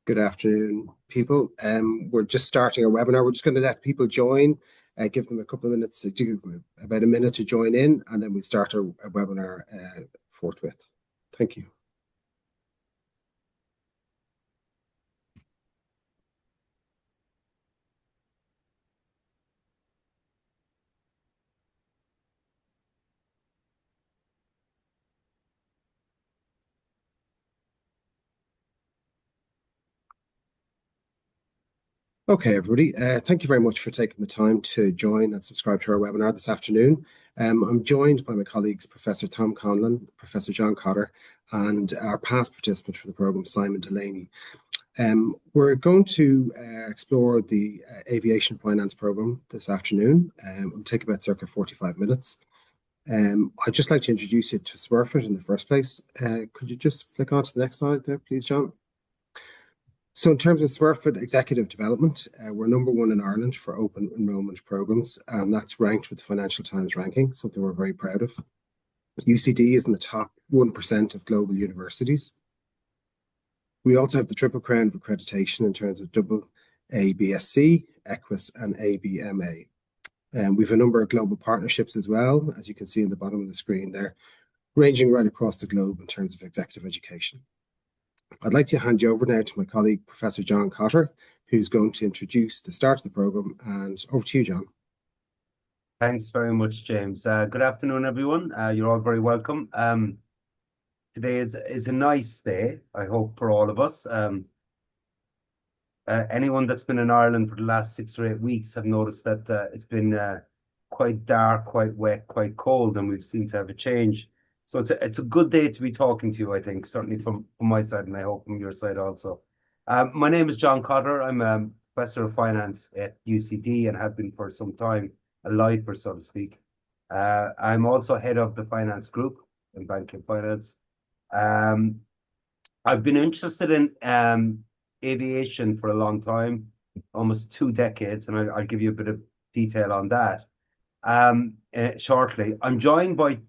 Good afternoon, people. We're just starting our webinar. We're just going to let people join, give them a couple of minutes, about a minute to join in, and then we'll start our webinar forthwith. Thank you. Okay, everybody. Thank you very much for taking the time to join and subscribe to our webinar this afternoon. I'm joined by my colleagues, Professor Tom Conlon, Professor John Cotter, and our past participant for the programme, Simon Delaney. We're going to explore the Aviation Finance programme this afternoon. It'll take about circa 45 minutes. I'd just like to introduce you to Smurfit in the first place. Could you just flick on to the next slide there, please, John? So in terms of Smurfit Executive Development, we're #1 in Ireland for open enrolment programs, and that's ranked with the Financial Times ranking, something we're very proud of. UCD is in the top 1% of global universities. We also have the Triple Crown of accreditation in terms of double ABSC, EQUIS, and ABMA. We have a number of global partnerships as well, as you can see in the bottom of the screen there, ranging right across the globe in terms of executive education. I'd like to hand you over now to my colleague, Professor John Cotter, who's going to introduce the start of the programme. And over to you, John. Thanks very much, James. Good afternoon, everyone. You're all very welcome. Today is a nice day, I hope, for all of us. Anyone that's been in Ireland for the last 6 or 8 weeks have noticed that it's been quite dark, quite wet, quite cold, and we've seemed to have a change. So it's a good day to be talking to you, I think, certainly from my side, and I hope from your side also. My name is John Cotter. I'm a Professor of Finance at UCD and have been for some time, a lifer, so to speak. I'm also head of the finance group in Banking Finance. I've been interested in aviation for a long time, almost 2 decades, and I'll give you a bit of detail on that shortly. I'm joined by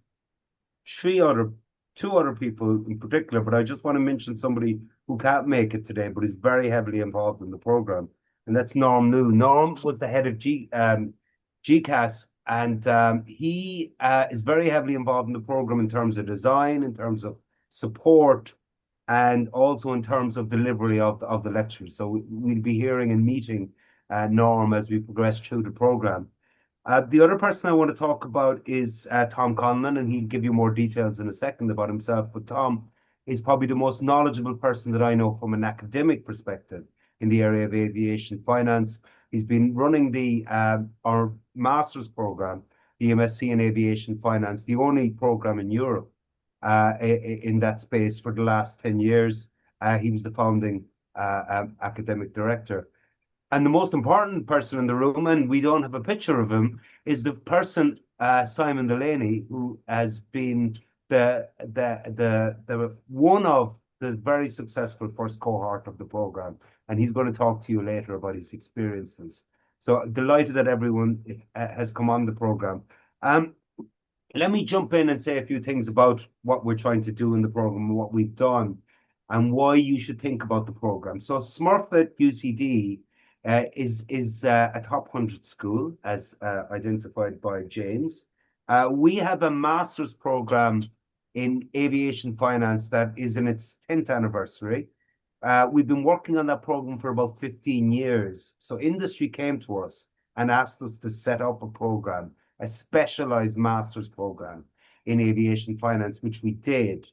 two other people in particular, but I just want to mention somebody who can't make it today, but is very heavily involved in the program, and that's Norm New. Norm was the head of GCAS, and he is very heavily involved in the program in terms of design, in terms of support, and also in terms of delivery of the lectures. So we'll be hearing and meeting Norm as we progress through the program. The other person I want to talk about is Tom Conlon, and he'll give you more details in a second about himself. But Tom is probably the most knowledgeable person that I know from an academic perspective in the area of aviation finance. He's been running our master's program, the MSc in Aviation Finance, the only program in Europe in that space for the last 10 years. He was the founding academic director. And the most important person in the room, and we don't have a picture of him, is the person, Simon Delaney, who has been one of the very successful first cohort of the program. And he's going to talk to you later about his experiences. So delighted that everyone has come on the program. Let me jump in and say a few things about what we're trying to do in the program and what we've done and why you should think about the program. So Smurfit UCD is a top 100 school, as identified by James. We have a master's program in aviation finance that is in its 10th anniversary. We've been working on that program for about 15 years. So industry came to us and asked us to set up a program, a specialized master's program in aviation finance, which we did.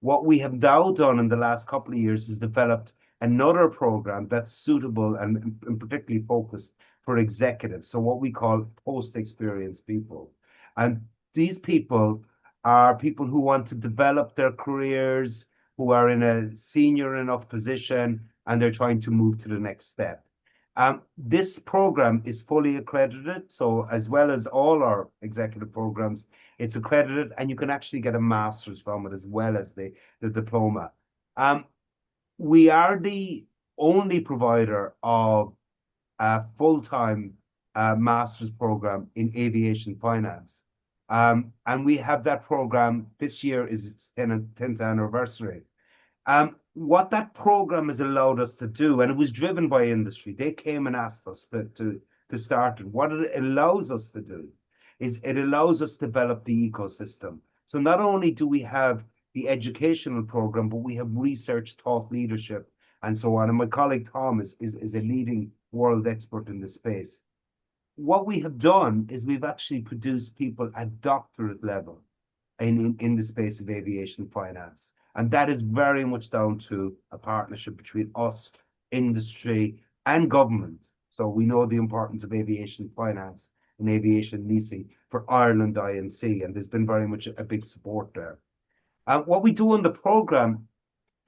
What we have now done in the last couple of years is developed another program that's suitable and particularly focused for executives, so what we call post-experience people. And these people are people who want to develop their careers, who are in a senior enough position, and they're trying to move to the next step. This program is fully accredited, so as well as all our executive programs, it's accredited, and you can actually get a master's from it as well as the diploma. We are the only provider of a full-time master's program in aviation finance. And we have that program this year is its 10th anniversary. what that program has allowed us to do, and it was driven by industry. They came and asked us to start it. What it allows us to do is it allows us to develop the ecosystem. So not only do we have the educational program, but we have research, thought leadership, and so on. And my colleague Tom is a leading world expert in this space. What we have done is we've actually produced people at doctorate level in the space of aviation finance. And that is very much down to a partnership between us, industry, and government. So we know the importance of aviation finance and aviation leasing for Ireland INC, and there's been very much a big support there. And what we do on the program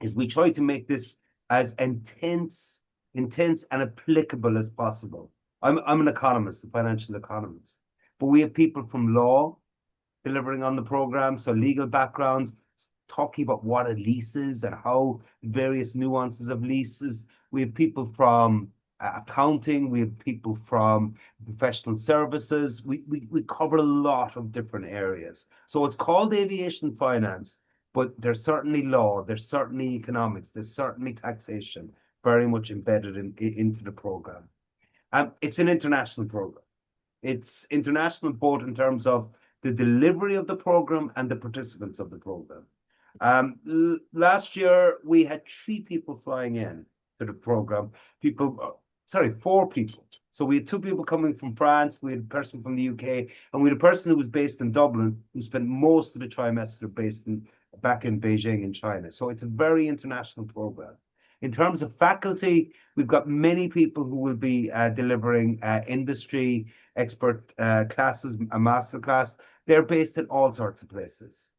is we try to make this as intense and applicable as possible. I'm an economist, a financial economist, but we have people from law delivering on the program, so legal backgrounds, talking about what a lease is and how various nuances of leases. We have people from accounting, we have people from professional services. We cover a lot of different areas. So it's called aviation finance, but there's certainly law, there's certainly economics, there's certainly taxation very much embedded into the program. It's an international program. It's international both in terms of the delivery of the program and the participants of the program. Last year, we had 3 people flying in to the program. Sorry, 4 people. So we had 2 people coming from France, we had a person from the UK, and we had a person who was based in Dublin, who spent most of the trimester back in Beijing in China. So it's a very international program. In terms of faculty, we've got many people who will be delivering industry expert classes, a master class. They're based in all sorts of places,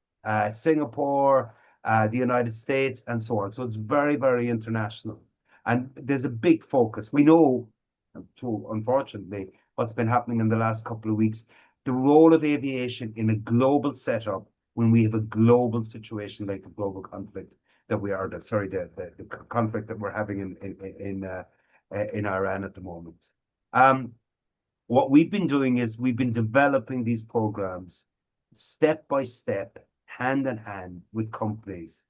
Singapore, the United States, and so on. So it's very, very international. And there's a big focus. We know, unfortunately, what's been happening in the last couple of weeks, the role of aviation in a global setup when we have a global situation like the global conflict that we are, the conflict that we're having in Iran at the moment. What we've been doing is we've been developing these programs step by step, hand in hand with companies,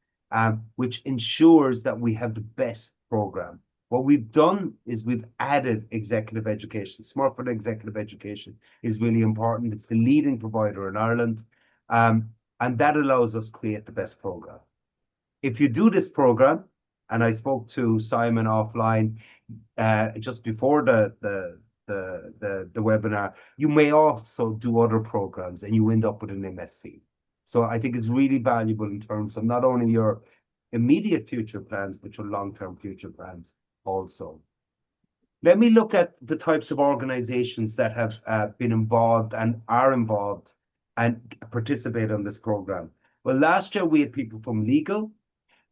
which ensures that we have the best program. What we've done is we've added executive education. Smartphone executive education is really important. It's the leading provider in Ireland, and that allows us to create the best program. If you do this program, and I spoke to Simon offline just before the webinar, you may also do other programs and you end up with an MSc. So I think it's really valuable in terms of not only your immediate future plans, but your long-term future plans also. Let me look at the types of organizations that have been involved and are involved and participate on this program. Well, last year we had people from legal,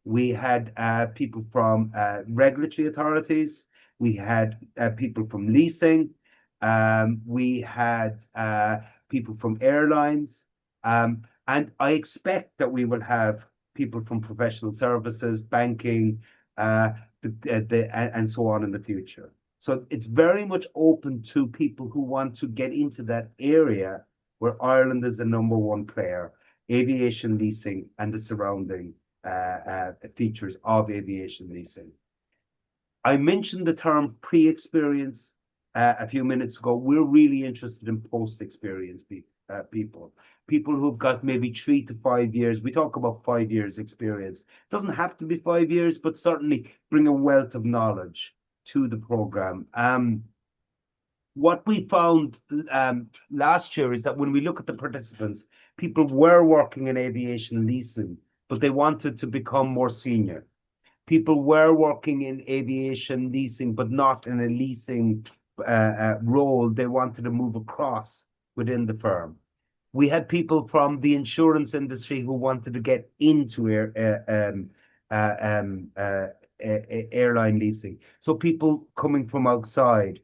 we had people from regulatory authorities, we had people from leasing, we had people from airlines, and I expect that we will have people from professional services, banking, and so on in the future. So it's very much open to people who want to get into that area where Ireland is the #1 player, aviation leasing and the surrounding features of aviation leasing. I mentioned the term pre-experience a few minutes ago. We're really interested in post-experience people who've got maybe 3 to 5 years. We talk about 5 years experience. It doesn't have to be 5 years, but certainly bring a wealth of knowledge to the program. What we found last year is that when we look at the participants, people were working in aviation leasing, but they wanted to become more senior. People were working in aviation leasing, but not in a leasing role. They wanted to move across within the firm. We had people from the insurance industry who wanted to get into airline leasing. So people coming from outside.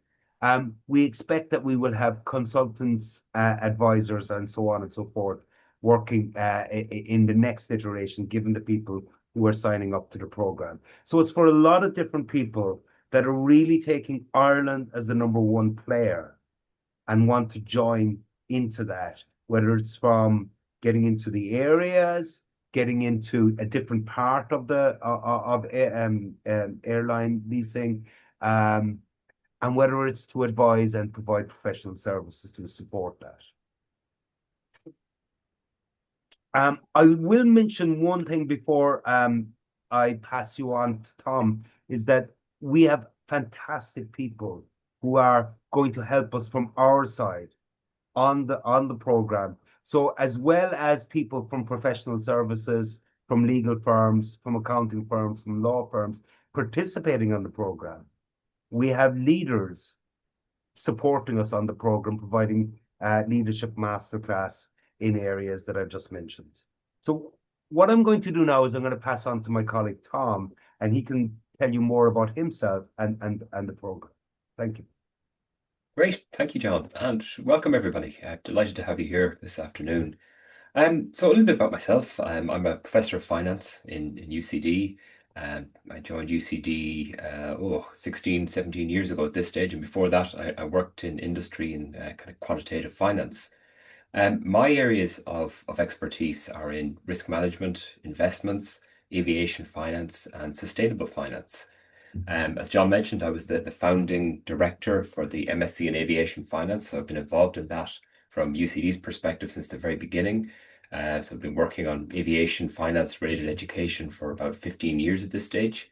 We expect that we will have consultants, advisors, and so on and so forth, working in the next iteration, given the people who are signing up to the program. So it's for a lot of different people that are really taking Ireland as the #1 player and want to join into that, whether it's from getting into the areas, getting into a different part of the airline leasing, and whether it's to advise and provide professional services to support that. I will mention one thing before I pass you on to Tom, is that we have fantastic people who are going to help us from our side on the program. So as well as people from professional services, from legal firms, from accounting firms, from law firms participating on the program, we have leaders supporting us on the program, providing leadership masterclass in areas that I've just mentioned. So what I'm going to do now is I'm going to pass on to my colleague Tom, and he can tell you more about himself and the program. Thank you. Great, thank you, John, and welcome everybody. Delighted to have you here this afternoon. So a little bit about myself. I'm a professor of finance in UCD. I joined UCD 16, 17 years ago at this stage, and before that I worked in industry in kind of quantitative finance. My areas of expertise are in risk management, investments, aviation finance, and sustainable finance. As John mentioned, I was the founding director for the MSc in Aviation Finance, so I've been involved in that from UCD's perspective since the very beginning. So I've been working on aviation finance related education for about 15 years at this stage.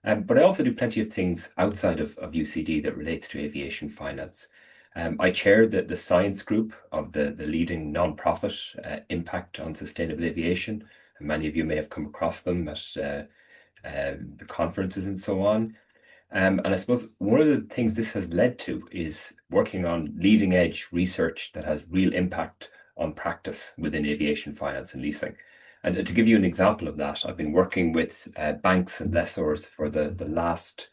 But I also do plenty of things outside of UCD that relates to aviation finance. I chair the science group of the leading non-profit Impact on Sustainable Aviation. And many of you may have come across them at the conferences and so on. And I suppose one of the things this has led to is working on leading edge research that has real impact on practice within aviation finance and leasing. And to give you an example of that, I've been working with banks and lessors for the last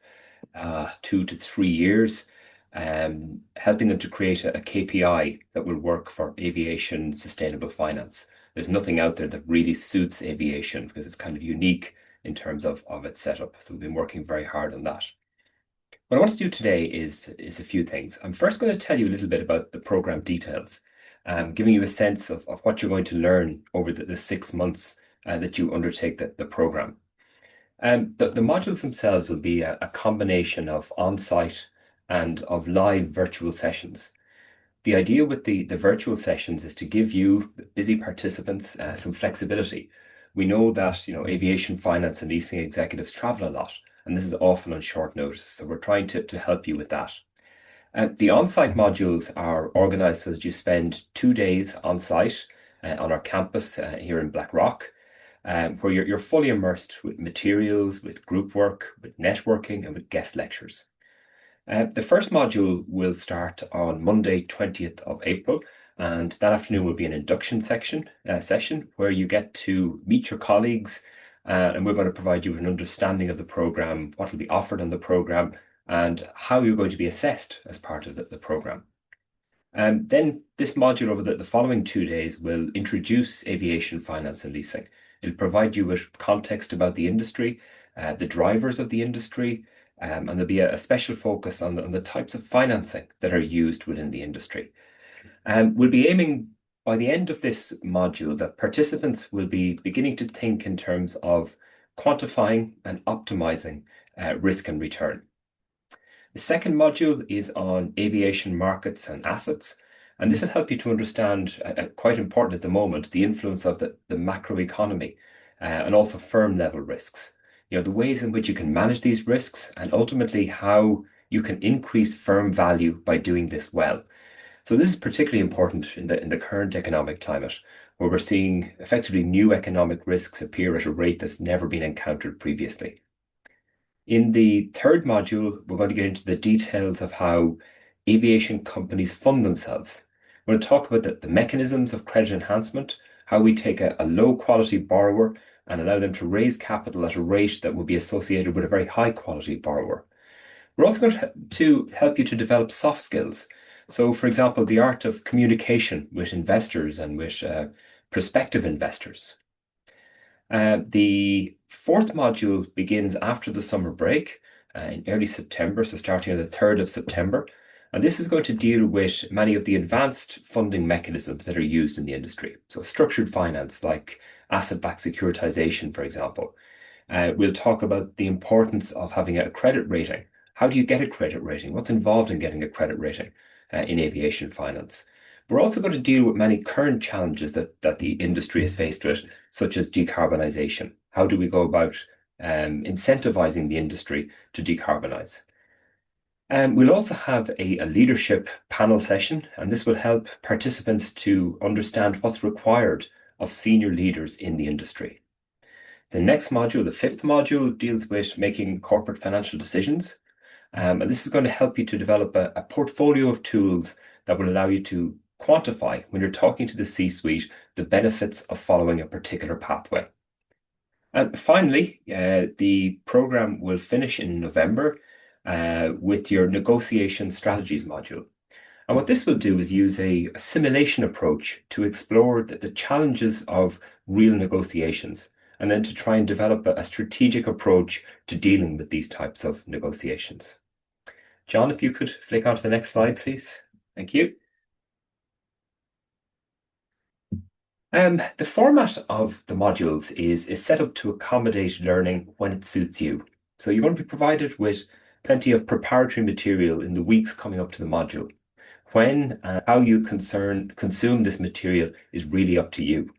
2 to 3 years, helping them to create a KPI that will work for aviation sustainable finance. There's nothing out there that really suits aviation because it's kind of unique in terms of its setup. So we've been working very hard on that. What I want to do today is a few things. I'm first going to tell you a little bit about the program details, giving you a sense of what you're going to learn over the 6 months that you undertake the program. The modules themselves will be a combination of on-site and of live virtual sessions. The idea with the virtual sessions is to give you, busy participants, some flexibility. We know that aviation finance and leasing executives travel a lot, and this is often on short notice. So we're trying to help you with that. The on-site modules are organized so that you spend 2 days on site on our campus here in Blackrock, where you're fully immersed with materials, with group work, with networking, and with guest lectures. The first module will start on Monday, 20th of April, and that afternoon will be an induction session where you get to meet your colleagues, and we're going to provide you with an understanding of the program, what will be offered on the program, and how you're going to be assessed as part of the program. And then this module over the following 2 days will introduce aviation finance and leasing. It'll provide you with context about the industry, the drivers of the industry, and there'll be a special focus on the types of financing that are used within the industry. We'll be aiming by the end of this module that participants will be beginning to think in terms of quantifying and optimizing risk and return. The second module is on aviation markets and assets, and this will help you to understand, quite important at the moment, the influence of the macroeconomy and also firm level risks. The ways in which you can manage these risks and ultimately how you can increase firm value by doing this well. So this is particularly important in the current economic climate, where we're seeing effectively new economic risks appear at a rate that's never been encountered previously. In the third module, we're going to get into the details of how aviation companies fund themselves. We're going to talk about the mechanisms of credit enhancement, how we take a low quality borrower and allow them to raise capital at a rate that will be associated with a very high quality borrower. We're also going to help you to develop soft skills. So, for example, the art of communication with investors and with prospective investors. The fourth module begins after the summer break in early September, so starting on the 3rd of September. And this is going to deal with many of the advanced funding mechanisms that are used in the industry. So structured finance, like asset-backed securitization, for example. We'll talk about the importance of having a credit rating. How do you get a credit rating? What's involved in getting a credit rating in aviation finance? We're also going to deal with many current challenges that the industry is faced with, such as decarbonisation. How do we go about incentivizing the industry to decarbonize? We'll also have a leadership panel session, and this will help participants to understand what's required of senior leaders in the industry. The next module, the fifth module, deals with making corporate financial decisions. And this is going to help you to develop a portfolio of tools that will allow you to quantify, when you're talking to the C-suite, the benefits of following a particular pathway. And finally, the program will finish in November with your negotiation strategies module. And what this will do is use a simulation approach to explore the challenges of real negotiations, and then to try and develop a strategic approach to dealing with these types of negotiations. John, if you could flick on to the next slide, please. Thank you. The format of the modules is set up to accommodate learning when it suits you. So you're going to be provided with plenty of preparatory material in the weeks coming up to the module. When and how you consume this material is really up to you.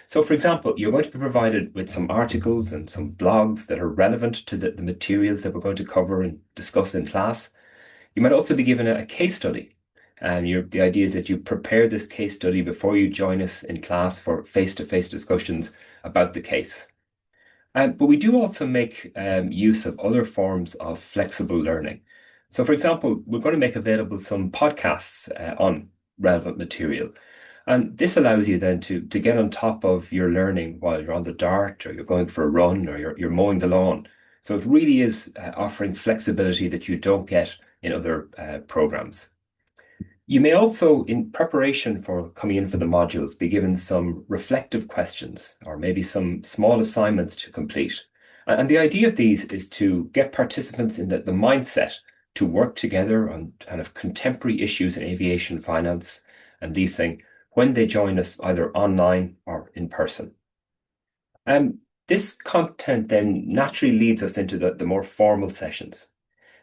So, for example, you're going to be provided with some articles and some blogs that are relevant to the materials that we're going to cover and discuss in class. You might also be given a case study. And the idea is that you prepare this case study before you join us in class for face-to-face discussions about the case. But we do also make use of other forms of flexible learning. So, for example, we're going to make available some podcasts on relevant material. And this allows you then to get on top of your learning while you're on the dart, or you're going for a run, or you're mowing the lawn. So it really is offering flexibility that you don't get in other programs. You may also, in preparation for coming in for the modules, be given some reflective questions or maybe some small assignments to complete. And the idea of these is to get participants in the mindset to work together on kind of contemporary issues in aviation finance and leasing when they join us either online or in person. This content then naturally leads us into the more formal sessions.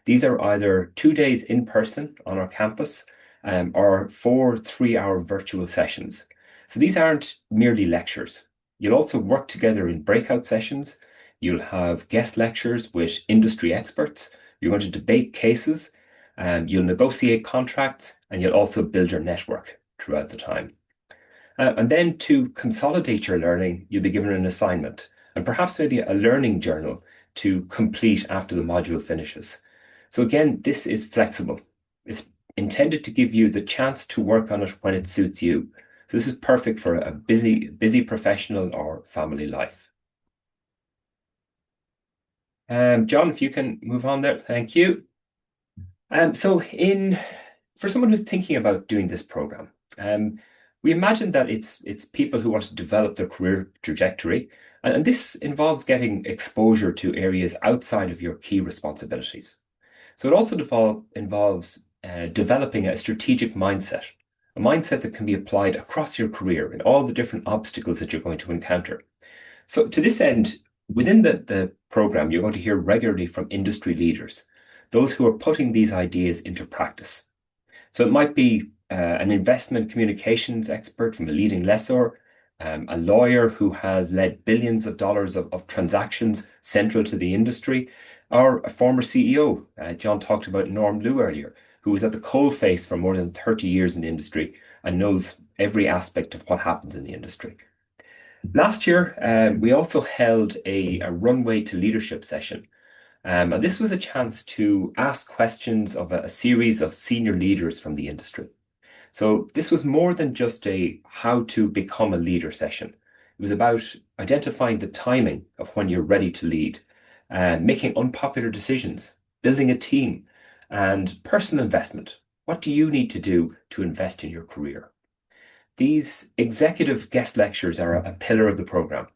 These are either 2 days in person on our campus or 4 3-hour virtual sessions. So these aren't merely lectures. You'll also work together in breakout sessions. You'll have guest lectures with industry experts. You're going to debate cases. You'll negotiate contracts, and you'll also build your network throughout the time. And then to consolidate your learning, you'll be given an assignment and perhaps maybe a learning journal to complete after the module finishes. So again, this is flexible. It's intended to give you the chance to work on it when it suits you. So this is perfect for a busy professional or family life. John, if you can move on there, thank you. For someone who's thinking about doing this program, we imagine that it's people who want to develop their career trajectory, and this involves getting exposure to areas outside of your key responsibilities. So it also involves developing a strategic mindset, a mindset that can be applied across your career and all the different obstacles that you're going to encounter. So to this end, within the program, you're going to hear regularly from industry leaders, those who are putting these ideas into practice. So it might be an investment communications expert from a leading lessor, a lawyer who has led billions of dollars of transactions central to the industry, or a former CEO. John talked about Norm Liu earlier, who was at the coalface for more than 30 years in the industry and knows every aspect of what happens in the industry. Last year, we also held a runway to leadership session. And this was a chance to ask questions of a series of senior leaders from the industry. So this was more than just a how to become a leader session. It was about identifying the timing of when you're ready to lead, making unpopular decisions, building a team, and personal investment. What do you need to do to invest in your career? These executive guest lectures are a pillar of the program,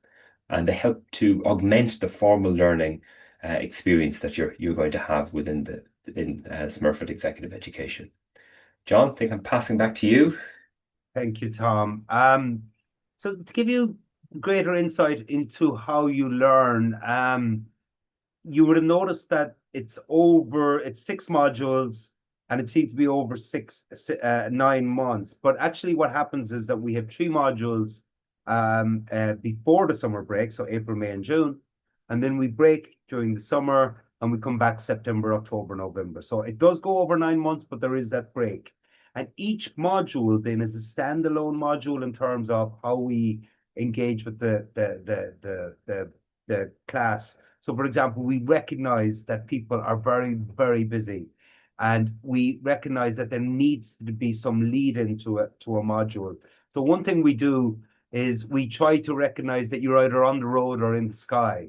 and they help to augment the formal learning experience that you're going to have within Smurfit Executive Education. John, I think I'm passing back to you. Thank you, Tom. So to give you greater insight into how you learn, you would have noticed that it's 6 modules and it seems to be over 9 months. But actually what happens is that we have 3 modules before the summer break, so April, May, and June. And then we break during the summer and we come back September, October, November. So it does go over 9 months, but there is that break. And each module then is a standalone module in terms of how we engage with the class. So, for example, we recognize that people are very, very busy, and we recognize that there needs to be some lead into a module. So one thing we do is we try to recognize that you're either on the road or in the sky.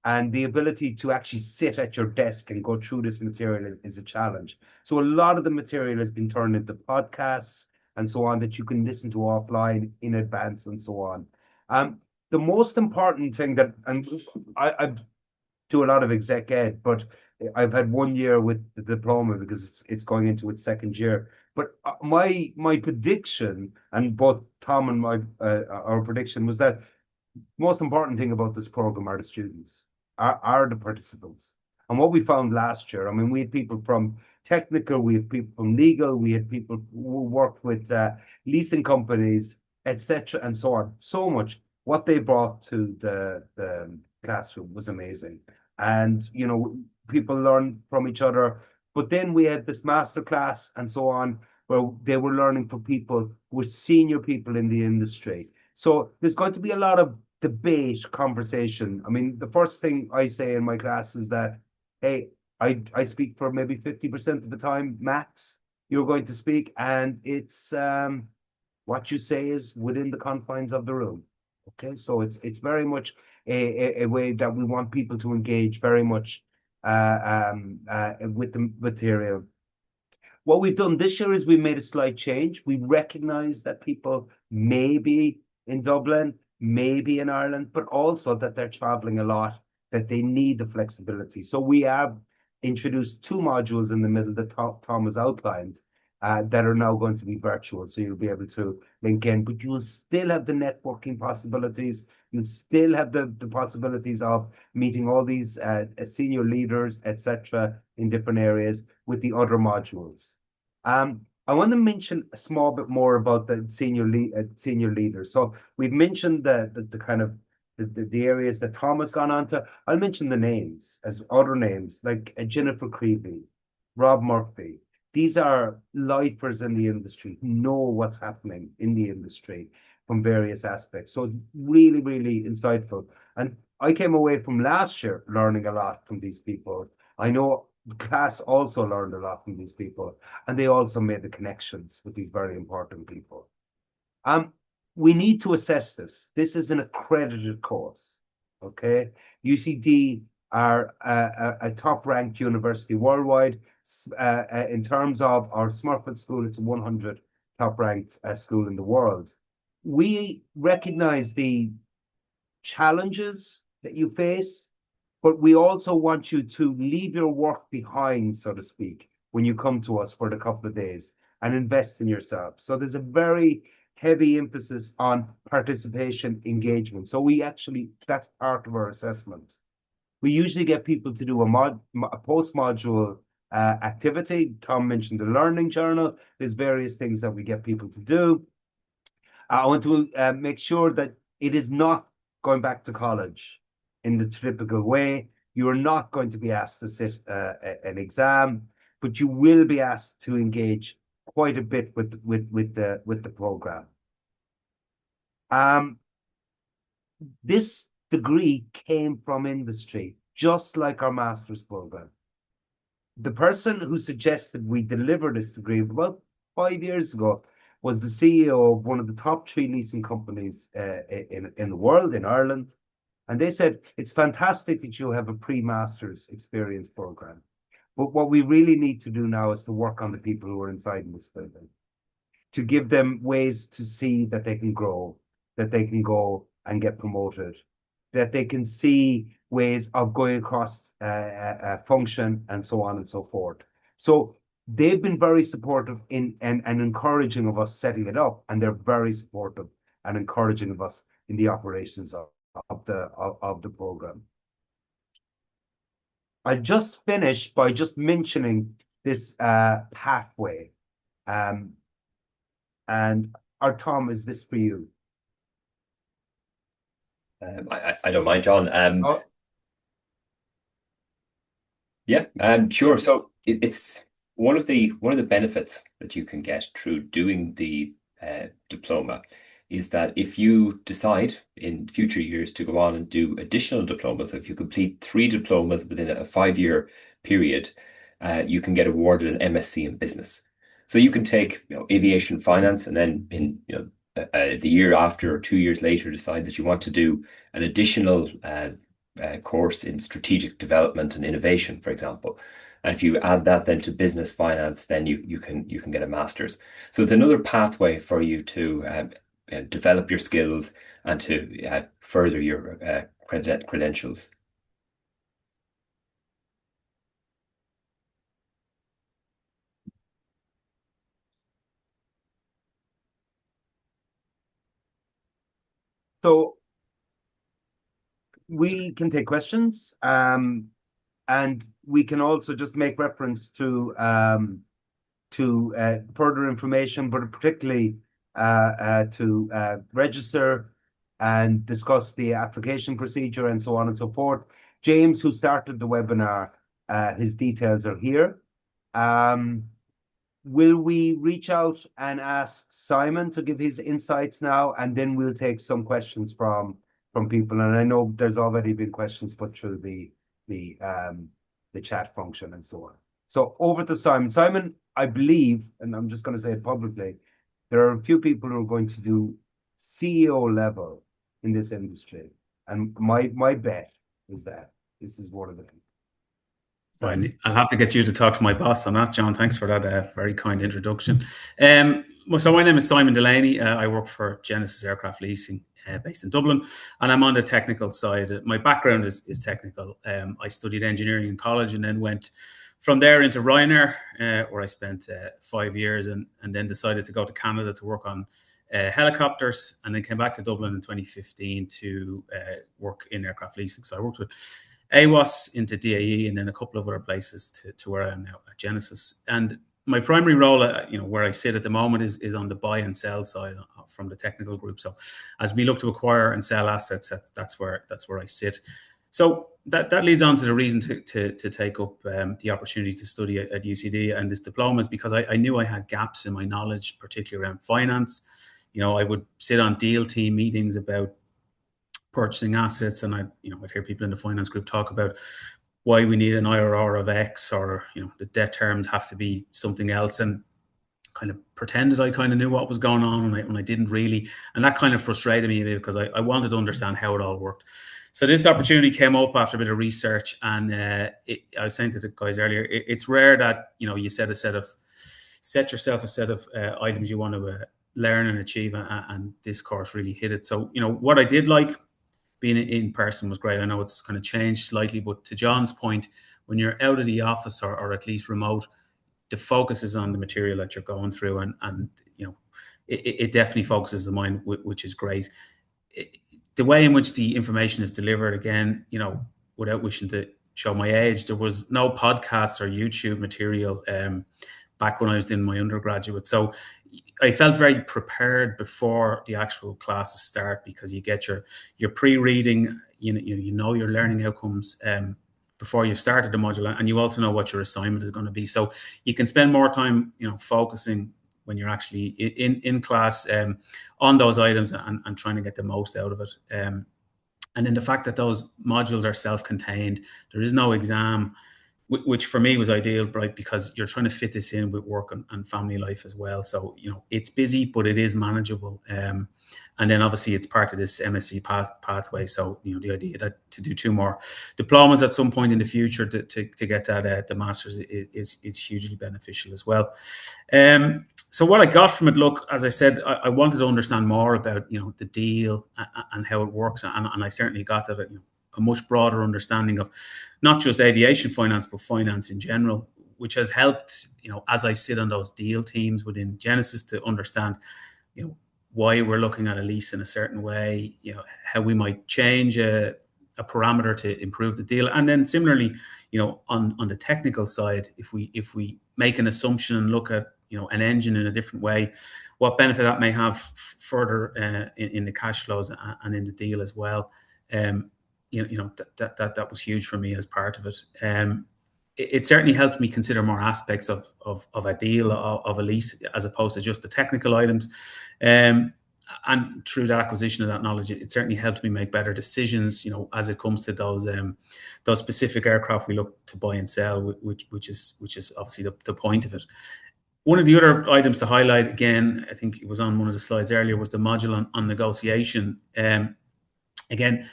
And the ability to actually sit at your desk and go through this material is a challenge. So a lot of the material has been turned into podcasts and so on that you can listen to offline in advance and so on. The most important thing that, and I do a lot of exec ed, but I've had 1 year with the diploma because it's going into its second year. But my prediction, and both Tom and our prediction was that most important thing about this program are the students, are the participants. And what we found last year, I mean, we had people from technical, we had people from legal, we had people who worked with leasing companies, etc., and so on. So much. What they brought to the classroom was amazing. And, people learn from each other. But then we had this master class and so on, where they were learning from people who were senior people in the industry. So there's going to be a lot of debate, conversation. I mean, the first thing I say in my class is that, hey, I speak for maybe 50% of the time, max, you're going to speak, and it's what you say is within the confines of the room. Okay, so it's very much a way that we want people to engage very much with the material. What we've done this year is we made a slight change. We recognize that people may be in Dublin, maybe in Ireland, but also that they're traveling a lot, that they need the flexibility. So we have introduced 2 modules in the middle that Tom has outlined that are now going to be virtual. So you'll be able to link in, but you will still have the networking possibilities. You'll still have the possibilities of meeting all these senior leaders, etc., in different areas with the other modules. I want to mention a small bit more about the senior leaders. So we've mentioned the kind of the areas that Tom has gone on to. I'll mention the names as other names like Jennifer Creevy, Rob Murphy. These are lifers in the industry who know what's happening in the industry from various aspects. So really, really insightful. And I came away from last year learning a lot from these people. I know the class also learned a lot from these people, and they also made the connections with these very important people. We need to assess this. This is an accredited course, okay? UCD are a top-ranked university worldwide. In terms of our Smurfit School, it's a 100 top-ranked school in the world. We recognize the challenges that you face, but we also want you to leave your work behind, so to speak, when you come to us for the couple of days and invest in yourself. So there's a very heavy emphasis on participation engagement. So that's part of our assessment. We usually get people to do a post-module activity. Tom mentioned the learning journal. There's various things that we get people to do. I want to make sure that it is not going back to college in the typical way. You are not going to be asked to sit an exam, but you will be asked to engage quite a bit with the program. This degree came from industry, just like our master's program. The person who suggested we deliver this degree about 5 years ago was the CEO of one of the top 3 leasing companies in the world, in Ireland. And they said, it's fantastic that you have a pre-master's experience program. But what we really need to do now is to work on the people who are inside in this building, to give them ways to see that they can grow, that they can go and get promoted, that they can see ways of going across function and so on and so forth. So they've been very supportive and encouraging of us setting it up, and they're very supportive and encouraging of us in the operations of the program. I just finished by just mentioning this pathway, and our Tom, is this for you? I don't mind, John. Oh, Yeah, sure. So it's one of the benefits that you can get through doing the diploma is that if you decide in future years to go on and do additional diplomas, if you complete 3 diplomas within a 5-year period, you can get awarded an MSc in business. So you can take, aviation finance, and then in the year after or 2 years later decide that you want to do an additional course in strategic development and innovation, for example. And if you add that then to business finance, then you can get a master's. So it's another pathway for you to develop your skills and to further your credentials. so we can take questions, and we can also just make reference to further information, but particularly to register and discuss the application procedure and so on and so forth. James, who started the webinar, his details are here. Will we reach out and ask Simon to give his insights now, and then we'll take some questions from people. And I know there's already been questions put through the chat function and so on. So over to Simon. Simon, I believe, and I'm just going to say it publicly, there are a few people who are going to do CEO level in this industry, and my bet is that this is one of them. I'll have to get you to talk to my boss on that, John. Thanks for that very kind introduction. So my name is Simon Delaney. I work for Genesis Aircraft Leasing based in Dublin, and I'm on the technical side. My background is technical. I studied engineering in college and then went from there into Ryanair, where I spent 5 years, and then decided to go to Canada to work on helicopters, and then came back to Dublin in 2015 to work in aircraft leasing. So I worked with AWOS into DAE and then a couple of other places to where I am now at Genesis. And my primary role, where I sit at the moment is on the buy and sell side from the technical group. So as we look to acquire and sell assets, that's where I sit. So that leads on to the reason to take up the opportunity to study at UCD and this diploma is because I knew I had gaps in my knowledge, particularly around finance. I would sit on deal team meetings about purchasing assets, and I'd hear people in the finance group talk about why we need an IRR of X, or the debt terms have to be something else, and kind of pretended I kind of knew what was going on when I didn't really, and that kind of frustrated me because I wanted to understand how it all worked. So this opportunity came up after a bit of research, and I was saying to the guys earlier, it's rare that you set yourself a set of items you want to learn and achieve, and this course really hit it. So what I did like being in person was great. I know it's kind of changed slightly, but to John's point, when you're out of the office or at least remote, the focus is on the material that you're going through, and it definitely focuses the mind, which is great. The way in which the information is delivered, again, without wishing to show my age, there was no podcasts or YouTube material back when I was in my undergraduate. So I felt very prepared before the actual classes start, because you get your pre-reading, your learning outcomes before you've started the module, and you also know what your assignment is going to be. So you can spend more time, focusing when you're actually in class on those items and trying to get the most out of it. And then the fact that those modules are self-contained, there is no exam, which for me was ideal, right? Because you're trying to fit this in with work and family life as well. So, it's busy, but it is manageable. And then obviously it's part of this MSc pathway. So, the idea that to do 2 more diplomas at some point in the future to get that the master's is hugely beneficial as well. So what I got from it, look, as I said, I wanted to understand more about, the deal and how it works. And I certainly got that, a much broader understanding of not just aviation finance, but finance in general, which has helped, as I sit on those deal teams within Genesis to understand, why we're looking at a lease in a certain way, how we might change a parameter to improve the deal. And then similarly, on the technical side, if we make an assumption and look at, an engine in a different way, what benefit that may have further in the cash flows and in the deal as well. That was huge for me as part of it. It certainly helped me consider more aspects of a deal, of a lease, as opposed to just the technical items. And through the acquisition of that knowledge, it certainly helped me make better decisions, as it comes to those specific aircraft we look to buy and sell, which is obviously the point of it. One of the other items to highlight, again, I think it was on one of the slides earlier, was the module on negotiation. Again,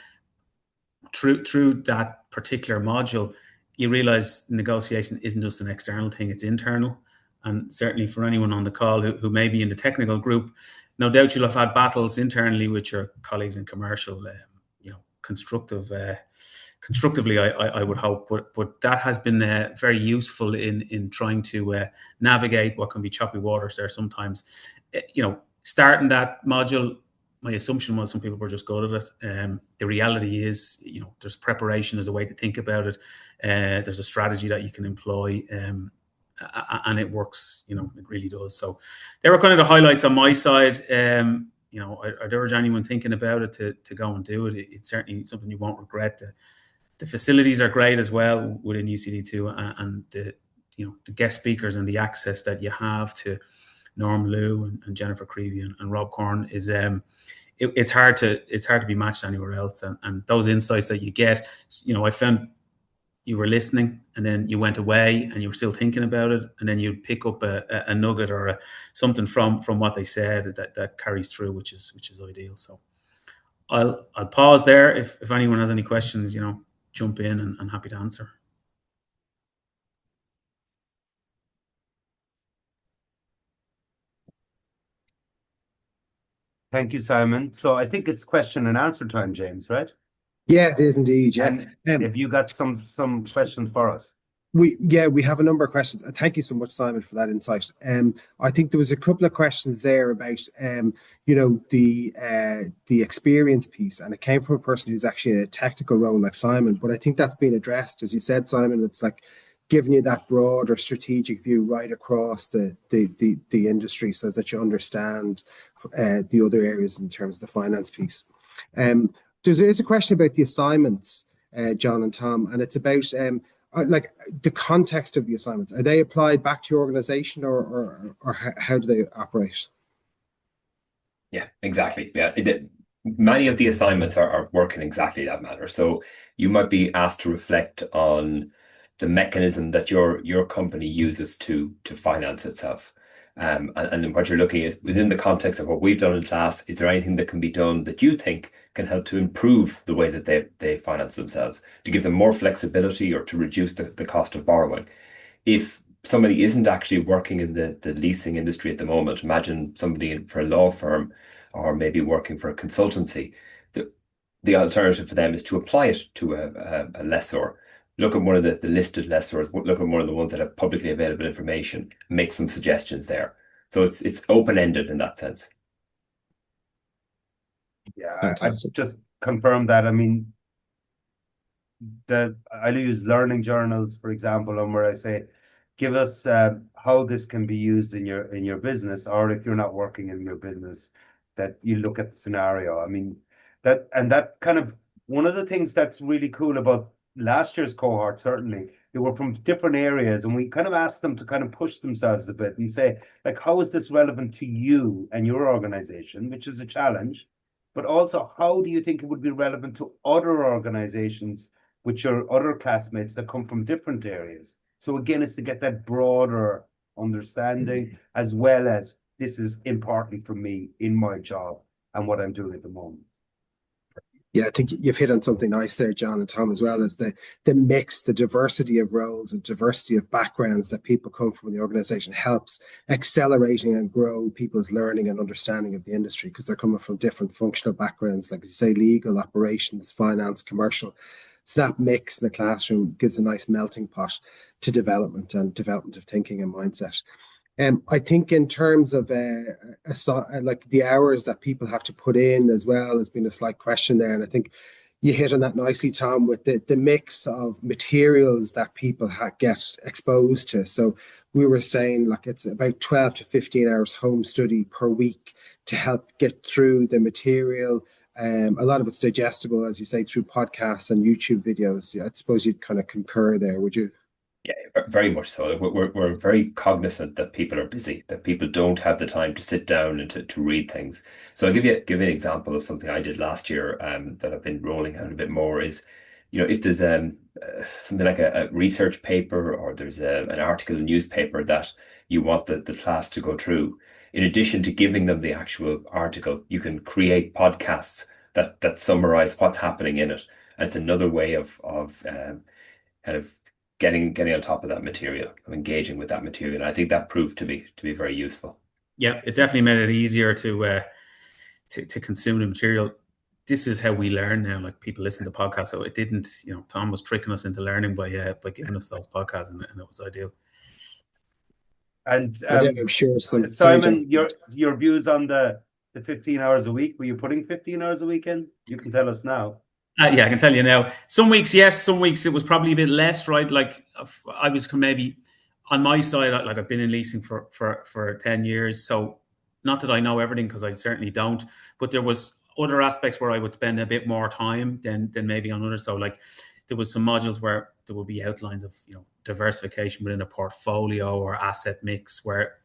through that particular module, you realize negotiation isn't just an external thing, it's internal. And certainly for anyone on the call who may be in the technical group, no doubt you'll have had battles internally with your colleagues in commercial, constructively, I would hope. But that has been very useful in trying to navigate what can be choppy waters there sometimes. Starting that module, my assumption was some people were just good at it. The reality is, there's preparation, there's a way to think about it. There's a strategy that you can employ, and it works. It really does. So they were kind of the highlights on my side. I'd urge anyone thinking about it to go and do it. It's certainly something you won't regret. The facilities are great as well within UCD2, and the guest speakers and the access that you have to Norm Liu and Jennifer Creevy and Rob Corn is it's hard to be matched anywhere else. And those insights that you get, I found you were listening and then you went away and you were still thinking about it, and then you'd pick up a nugget or something from what they said that carries through, which is ideal. So I'll pause there. If anyone has any questions, jump in, and I'm happy to answer. Thank you, Simon. So I think it's question and answer time, James, right? Yeah, it is indeed. Yeah. And have you got some questions for us? We have a number of questions. Thank you so much, Simon, for that insight. I think there was a couple of questions there about the experience piece, and it came from a person who's actually in a technical role like Simon. But I think that's been addressed, as you said, Simon. It's like giving you that broader strategic view right across the industry, so that you understand the other areas in terms of the finance piece. There's a question about the assignments, John and Tom, and it's about like the context of the assignments. Are they applied back to your organization, or how do they operate? Yeah, exactly. Yeah, many of the assignments are working exactly that manner. So you might be asked to reflect on the mechanism that your company uses to finance itself. And then what you're looking at within the context of what we've done in class, is there anything that can be done that you think can help to improve the way that they finance themselves, to give them more flexibility or to reduce the cost of borrowing? If somebody isn't actually working in the leasing industry at the moment, imagine somebody for a law firm or maybe working for a consultancy, the alternative for them is to apply it to a lessor. Look at one of the listed lessors, look at one of the ones that have publicly available information, make some suggestions there. So it's open-ended in that sense. Yeah, I just confirm that. I mean, I use learning journals, for example, and where I say, give us how this can be used in your business, or if you're not working in your business, that you look at the scenario. I mean, that kind of one of the things that's really cool about last year's cohort, certainly, they were from different areas, and we kind of asked them to kind of push themselves a bit and say, like, how is this relevant to you and your organization, which is a challenge, but also how do you think it would be relevant to other organizations with your other classmates that come from different areas? So again, it's to get that broader understanding, as well as this is important for me in my job and what I'm doing at the moment. Yeah, I think you've hit on something nice there, John and Tom, as well as the mix, the diversity of roles and diversity of backgrounds that people come from in the organization helps accelerating and grow people's learning and understanding of the industry, because they're coming from different functional backgrounds, like you say, legal, operations, finance, commercial. So that mix in the classroom gives a nice melting pot to development of thinking and mindset. I think in terms of like the hours that people have to put in as well has been a slight question there, and I think you hit on that nicely, Tom, with the mix of materials that people get exposed to. So we were saying like it's about 12 to 15 hours home study per week to help get through the material. A lot of it's digestible, as you say, through podcasts and YouTube videos. I suppose you'd kind of concur there, would you? Yeah, very much so. We're very cognizant that people are busy, that people don't have the time to sit down and to read things. So I'll give you an example of something I did last year that I've been rolling out a bit more is, if there's something like a research paper or there's an article in a newspaper that you want the class to go through, in addition to giving them the actual article, you can create podcasts that summarize what's happening in it. And it's another way of kind of getting on top of that material, of engaging with that material. And I think that proved to be very useful. Yeah, it definitely made it easier to consume the material. This is how we learn now. Like, people listen to podcasts, so it didn't. Tom was tricking us into learning by giving us those podcasts, and it was ideal. And I'm sure Simon, your views on the 15 hours a week? Were you putting 15 hours a week in? You can tell us now. Yeah, I can tell you now. Some weeks, yes. Some weeks it was probably a bit less, right? Like, I was maybe on my side, like, I've been in leasing for 10 years. So not that I know everything, because I certainly don't, but there was other aspects where I would spend a bit more time than maybe on others. So like, there was some modules where there would be outlines of, diversification within a portfolio or asset mix where,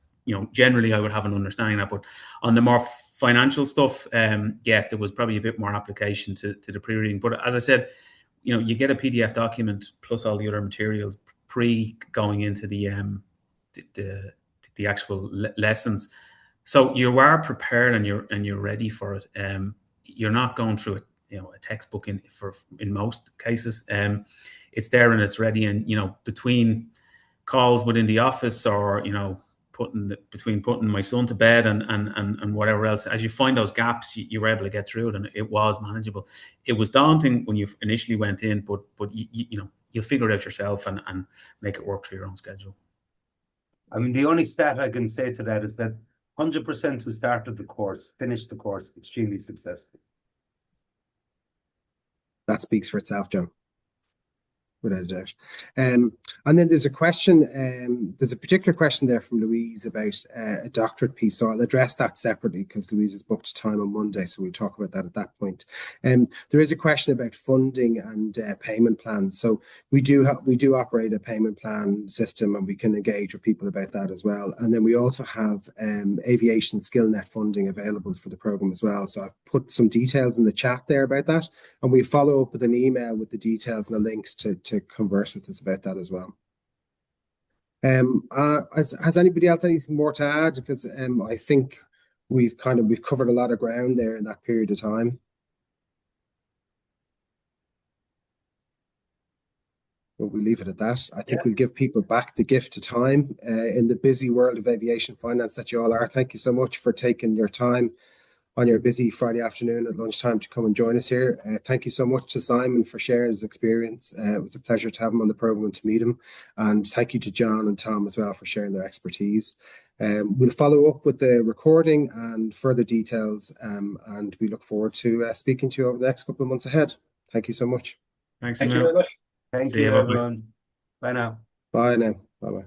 generally I would have an understanding of that. But on the more financial stuff, there was probably a bit more application to the pre-reading. But as I said, you get a PDF document plus all the other materials pre going into the actual lessons, so you are prepared and you're ready for it. You're not going through a textbook in most cases. It's there and it's ready, and between calls within the office, or between putting my son to bed and whatever else, as you find those gaps, you were able to get through it, and it was manageable. It was daunting when you initially went in, but you'll figure it out yourself and make it work through your own schedule. I mean, the only stat I can say to that is that 100% who started the course finished the course extremely successful. That speaks for itself, Joe, without a doubt. And then there's a question, there's a particular question there from Louise about a doctorate piece. So I'll address that separately, because Louise has booked time on Monday, so we'll talk about that at that point. There is a question about funding and payment plans. So we do operate a payment plan system, and we can engage with people about that as well. And then we also have aviation skill net funding available for the program as well. So I've put some details in the chat there about that, and we follow up with an email with the details and the links to converse with us about that as well. Has anybody else anything more to add? Because I think we've covered a lot of ground there in that period of time. But we'll leave it at that. I think we'll give people back the gift of time in the busy world of aviation finance that you all are. Thank you so much for taking your time on your busy Friday afternoon at lunchtime to come and join us here. Thank you so much to Simon for sharing his experience. It was a pleasure to have him on the program and to meet him. And thank you to John and Tom as well for sharing their expertise. We'll follow up with the recording and further details, and we look forward to speaking to you over the next couple of months ahead. Thank you so much. Thank you very much. Thank you, everyone. Bye now. Bye now. Bye-bye.